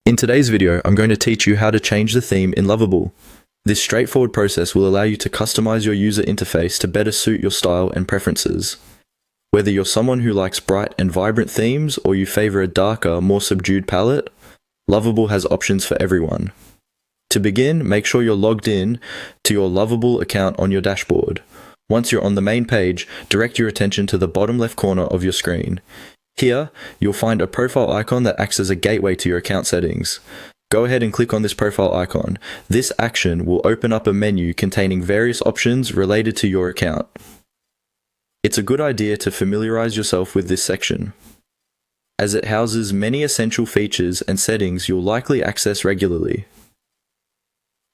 In today's video, I'm going to teach you how to change the theme in Lovable. This straightforward process will allow you to customize your user interface to better suit your style and preferences. Whether you're someone who likes bright and vibrant themes or you favor a darker, more subdued palette, Lovable has options for everyone. To begin, make sure you're logged in to your Lovable account on your dashboard. Once you're on the main page, direct your attention to the bottom left corner of your screen. Here, you'll find a profile icon that acts as a gateway to your account settings. Go ahead and click on this profile icon. This action will open up a menu containing various options related to your account. It's a good idea to familiarize yourself with this section, as it houses many essential features and settings you'll likely access regularly.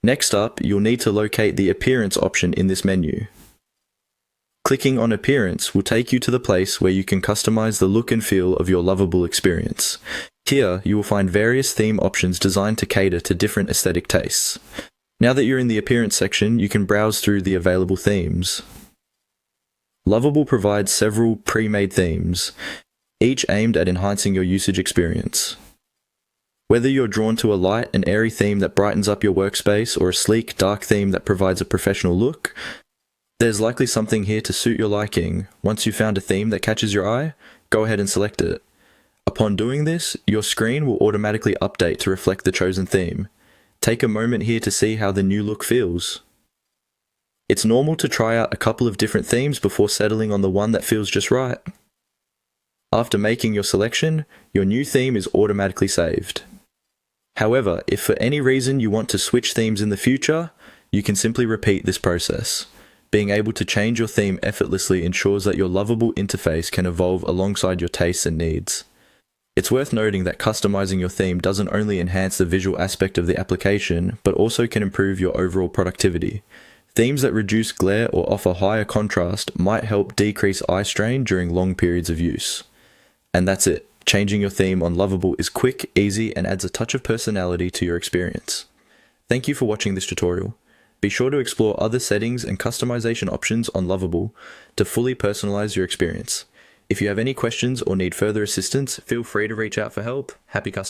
Next up, you'll need to locate the Appearance option in this menu. Clicking on Appearance will take you to the place where you can customize the look and feel of your Lovable experience. Here, you will find various theme options designed to cater to different aesthetic tastes. Now that you're in the Appearance section, you can browse through the available themes. Lovable provides several pre-made themes, each aimed at enhancing your usage experience. Whether you're drawn to a light and airy theme that brightens up your workspace or a sleek, dark theme that provides a professional look, there's likely something here to suit your liking. Once you've found a theme that catches your eye, go ahead and select it. Upon doing this, your screen will automatically update to reflect the chosen theme. Take a moment here to see how the new look feels. It's normal to try out a couple of different themes before settling on the one that feels just right. After making your selection, your new theme is automatically saved. However, if for any reason you want to switch themes in the future, you can simply repeat this process. Being able to change your theme effortlessly ensures that your Lovable interface can evolve alongside your tastes and needs. It's worth noting that customizing your theme doesn't only enhance the visual aspect of the application, but also can improve your overall productivity. Themes that reduce glare or offer higher contrast might help decrease eye strain during long periods of use. And that's it. Changing your theme on Lovable is quick, easy, and adds a touch of personality to your experience. Thank you for watching this tutorial. Be sure to explore other settings and customization options on Lovable to fully personalize your experience. If you have any questions or need further assistance, feel free to reach out for help. Happy customizing.